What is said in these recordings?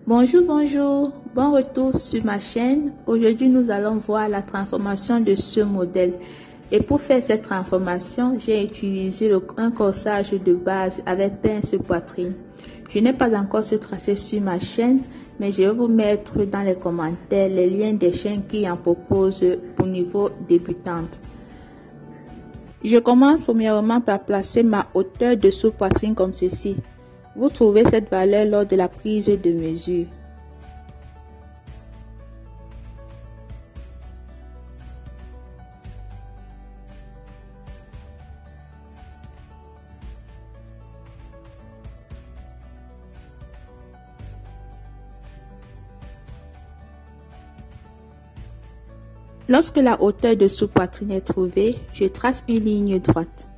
Bonjour, bon retour sur ma chaîne. Aujourd'hui, nous allons voir la transformation de ce modèle. Et pour faire cette transformation, j'ai utilisé un corsage de base avec pince poitrine. Je n'ai pas encore ce tracé sur ma chaîne, mais je vais vous mettre dans les commentaires les liens des chaînes qui en proposent pour niveau débutante. Je commence premièrement par placer ma hauteur de sous-poitrine comme ceci. Vous trouvez cette valeur lors de la prise de mesure. Lorsque la hauteur de sous-poitrine est trouvée, je trace une ligne droite.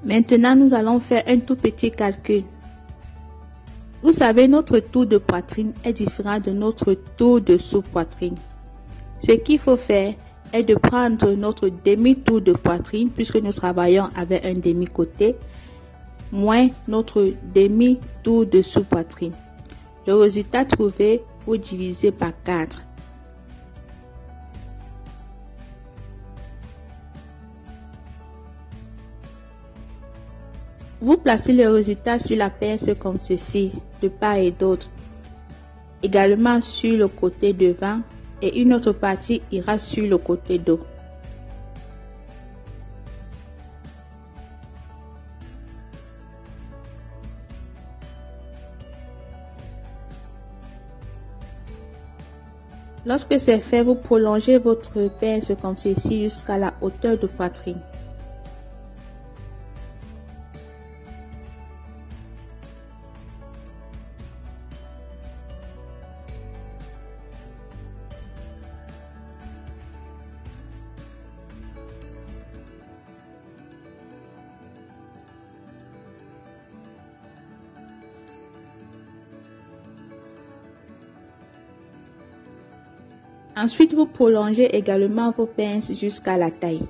Maintenant, nous allons faire un tout petit calcul. Vous savez, notre tour de poitrine est différent de notre tour de sous-poitrine. Ce qu'il faut faire est de prendre notre demi-tour de poitrine, puisque nous travaillons avec un demi-côté, moins notre demi-tour de sous-poitrine. Le résultat trouvé, vous divisez par 4. Vous placez le résultat sur la pince comme ceci, de part et d'autre. Également sur le côté devant et une autre partie ira sur le côté dos. Lorsque c'est fait, vous prolongez votre pince comme ceci jusqu'à la hauteur de poitrine. Ensuite, vous prolongez également vos pinces jusqu'à la taille.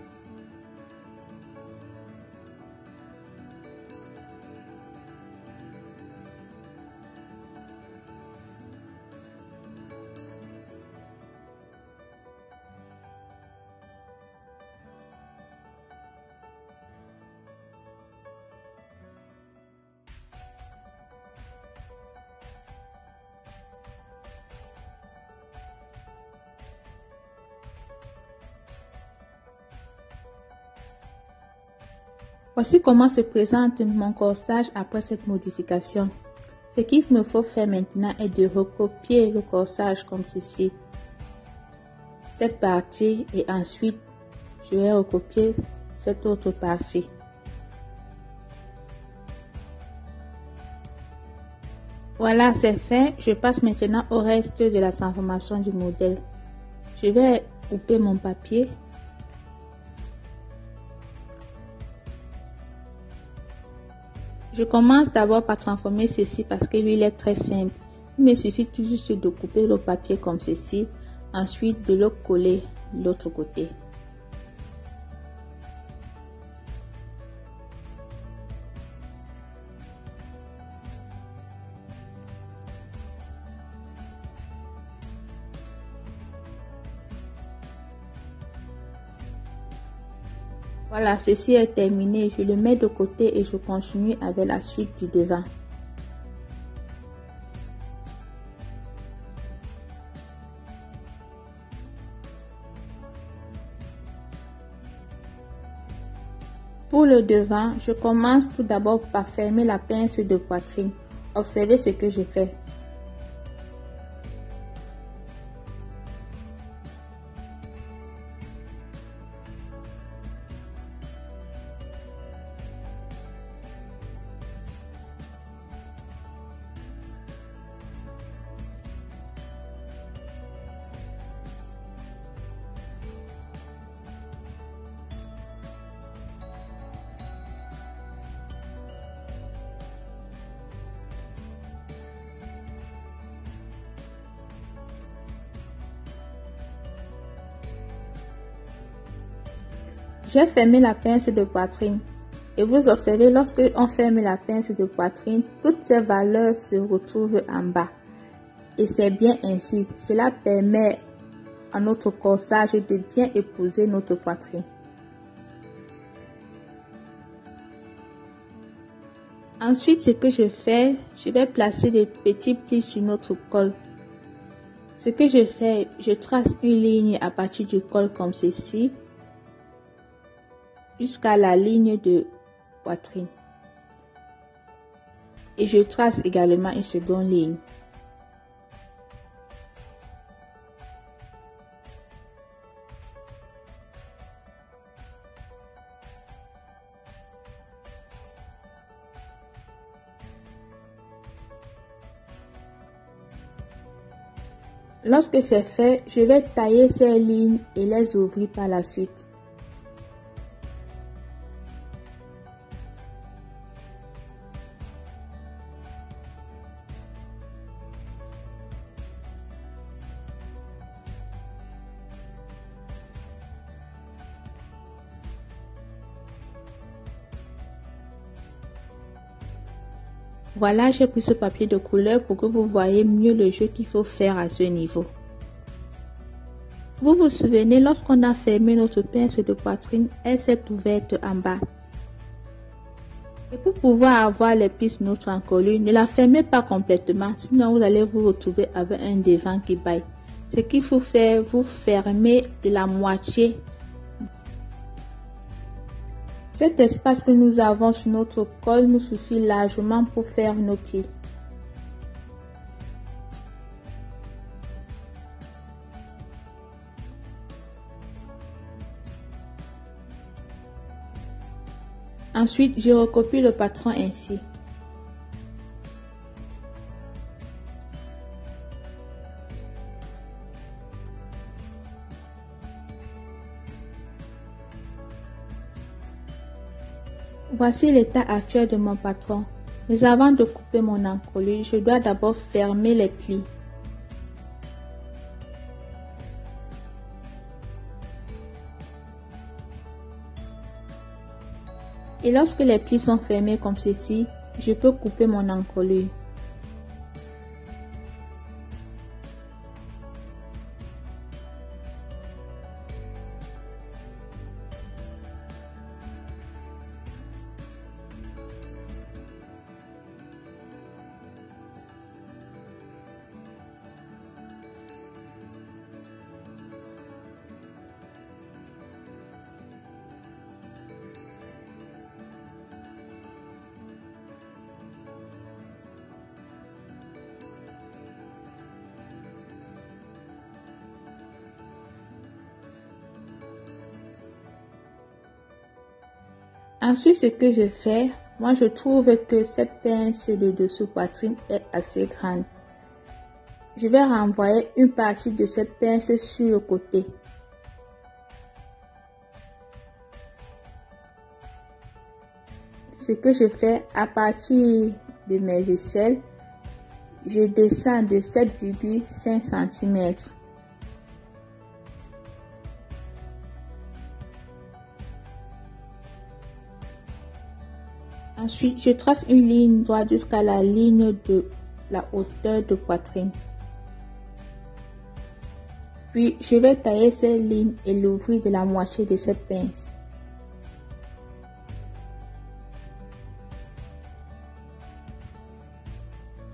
Voici comment se présente mon corsage après cette modification. Ce qu'il me faut faire maintenant est de recopier le corsage comme ceci. Cette partie et ensuite je vais recopier cette autre partie. Voilà, c'est fait. Je passe maintenant au reste de la transformation du modèle. Je vais couper mon papier. Je commence d'abord par transformer ceci parce que lui il est très simple. Il me suffit tout juste de couper le papier comme ceci, ensuite de le coller de l'autre côté. Voilà, ceci est terminé. Je le mets de côté et je continue avec la suite du devant. Pour le devant, je commence tout d'abord par fermer la pince de poitrine. Observez ce que je fais. J'ai fermé la pince de poitrine. Et vous observez, lorsque on ferme la pince de poitrine, toutes ces valeurs se retrouvent en bas. Et c'est bien ainsi. Cela permet à notre corsage de bien épouser notre poitrine. Ensuite, ce que je fais, je vais placer des petits plis sur notre col. Ce que je fais, je trace une ligne à partir du col comme ceci, jusqu'à la ligne de poitrine. Et je trace également une seconde ligne. Lorsque c'est fait, je vais tailler ces lignes et les ouvrir par la suite. Voilà, j'ai pris ce papier de couleur pour que vous voyez mieux le jeu qu'il faut faire à ce niveau. Vous vous souvenez, lorsqu'on a fermé notre pince de poitrine, elle s'est ouverte en bas. Et pour pouvoir avoir les plis sur notre encolure, ne la fermez pas complètement, sinon vous allez vous retrouver avec un devant qui baille. Ce qu'il faut faire, vous fermez de la moitié. Cet espace que nous avons sur notre col nous suffit largement pour faire nos plis. Ensuite, je recopie le patron ainsi. Voici l'état actuel de mon patron. Mais avant de couper mon encolure, je dois d'abord fermer les plis. Et lorsque les plis sont fermés comme ceci, je peux couper mon encolure. Ensuite, ce que je fais, moi je trouve que cette pince de dessous poitrine est assez grande. Je vais renvoyer une partie de cette pince sur le côté. Ce que je fais, à partir de mes aisselles, je descends de 7,5 cm. Ensuite, je trace une ligne droite jusqu'à la ligne de la hauteur de poitrine. Puis, je vais tailler cette ligne et l'ouvrir de la moitié de cette pince.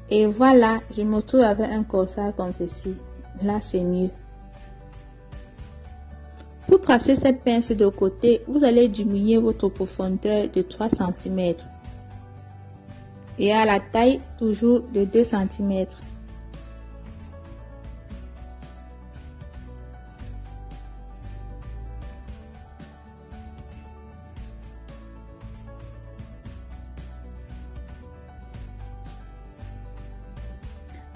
Et voilà, je me retrouve avec un corsage comme ceci. Là, c'est mieux. Pour tracer cette pince de côté, vous allez diminuer votre profondeur de 3 cm. Et à la taille, toujours de 2 cm.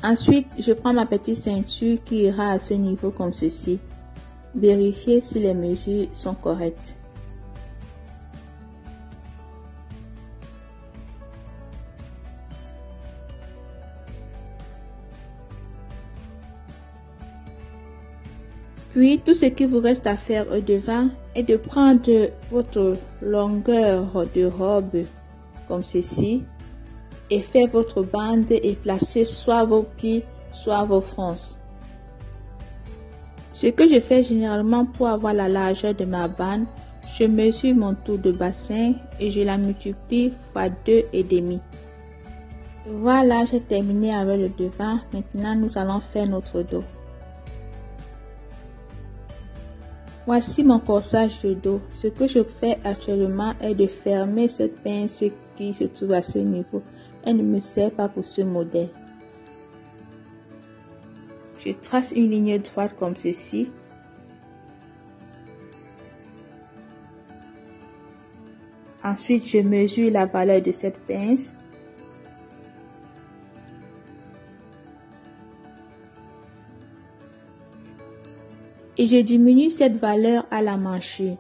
Ensuite, je prends ma petite ceinture qui ira à ce niveau comme ceci. Vérifiez si les mesures sont correctes. Puis, tout ce qu'il vous reste à faire au devant est de prendre votre longueur de robe comme ceci et faire votre bande et placer soit vos plis, soit vos franges. Ce que je fais généralement pour avoir la largeur de ma bande, je mesure mon tour de bassin et je la multiplie fois 2,5. Voilà, j'ai terminé avec le devant. Maintenant, nous allons faire notre dos. Voici mon corsage de dos. Ce que je fais actuellement est de fermer cette pince qui se trouve à ce niveau. Elle ne me sert pas pour ce modèle. Je trace une ligne droite comme ceci. Ensuite, je mesure la valeur de cette pince. Et je diminue cette valeur à la manchure.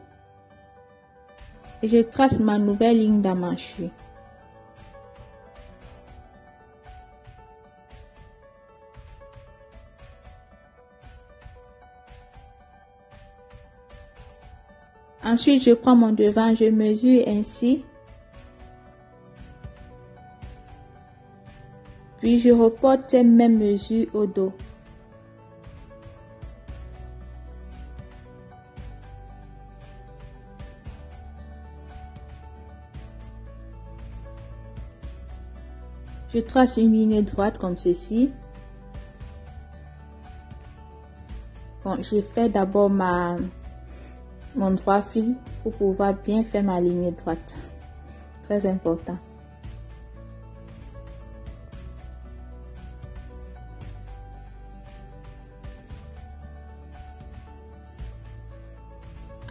Et je trace ma nouvelle ligne d'emmanchure. Ensuite, je prends mon devant, je mesure ainsi. Puis je reporte ces mêmes mesures au dos. Je trace une ligne droite comme ceci. Bon, je fais d'abord mon droit fil pour pouvoir bien faire ma ligne droite. Très important.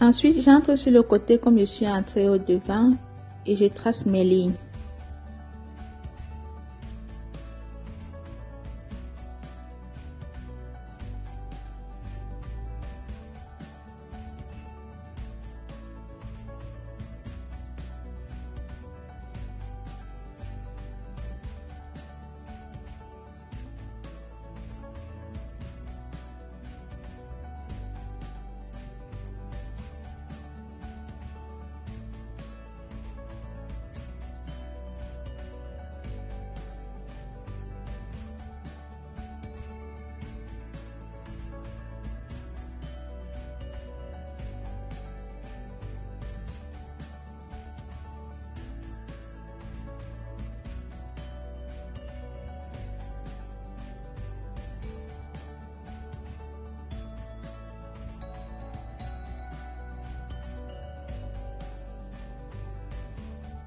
Ensuite, j'entre sur le côté comme je suis entrée au devant et je trace mes lignes.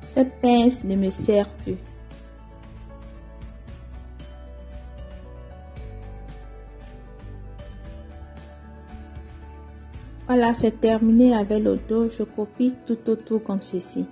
Cette pince ne me sert plus. Voilà, c'est terminé avec le dos. Je copie tout autour comme ceci.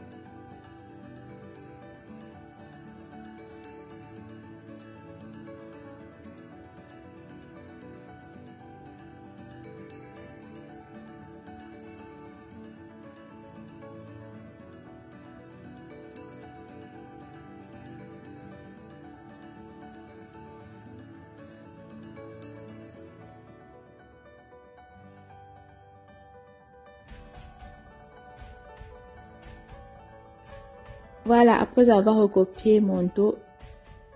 Voilà, après avoir recopié mon dos,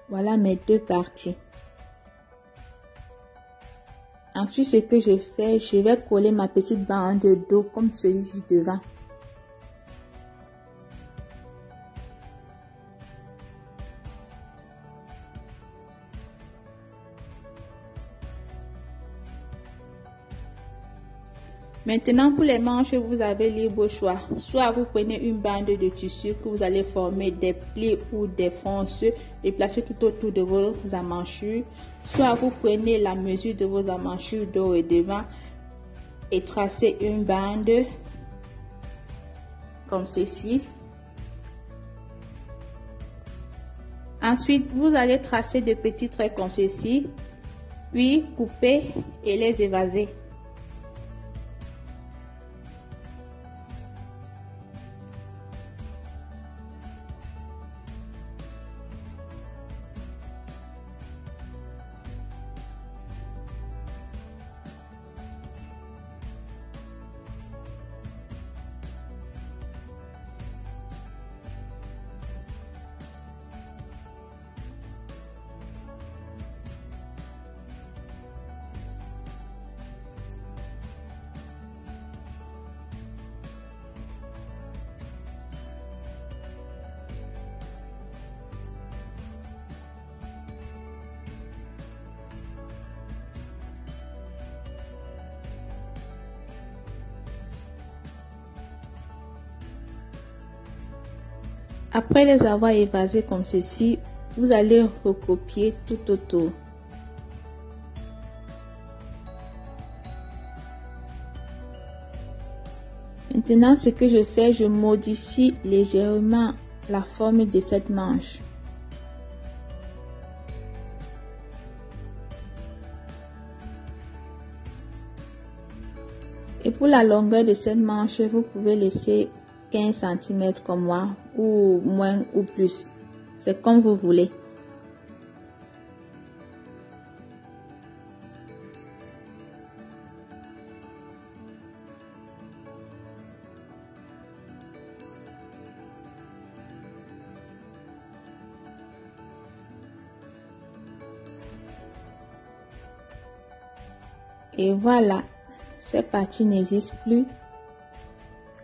voilà mes deux parties. Ensuite, ce que je fais, je vais coller ma petite bande de dos comme celui du devant. Maintenant, pour les manches, vous avez libre choix. Soit vous prenez une bande de tissu que vous allez former des plis ou des franges et placer tout autour de vos emmanchures. Soit vous prenez la mesure de vos emmanchures dos et devant et tracez une bande comme ceci. Ensuite, vous allez tracer de petits traits comme ceci, puis couper et les évaser. Après les avoir évasés comme ceci, vous allez recopier tout autour. Maintenant, ce que je fais, je modifie légèrement la forme de cette manche. Et pour la longueur de cette manche, vous pouvez laisser 15 cm comme moi, ou moins ou plus. C'est comme vous voulez. Et voilà, cette partie n'existe plus.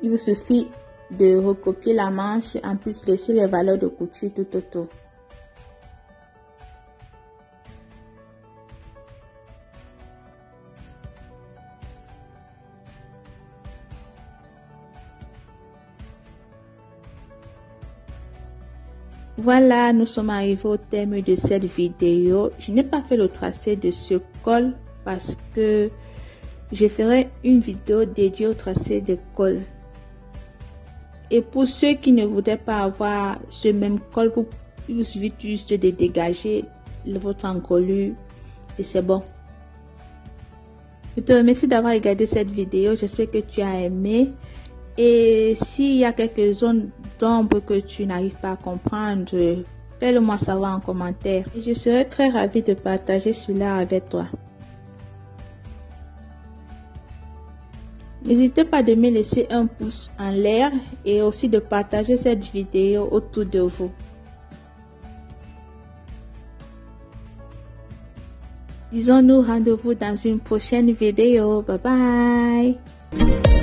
Il vous suffit de recopier la manche, en plus laisser les valeurs de couture tout autour. Voilà, nous sommes arrivés au terme de cette vidéo. Je n'ai pas fait le tracé de ce col parce que je ferai une vidéo dédiée au tracé de col. Et pour ceux qui ne voudraient pas avoir ce même col, il vous suffit juste de dégager votre encolure et c'est bon. Je te remercie d'avoir regardé cette vidéo. J'espère que tu as aimé. Et s'il y a quelques zones d'ombre que tu n'arrives pas à comprendre, fais-le moi savoir en commentaire. Et je serai très ravie de partager cela avec toi. N'hésitez pas de me laisser un pouce en l'air et aussi de partager cette vidéo autour de vous. Disons-nous rendez-vous dans une prochaine vidéo. Bye bye.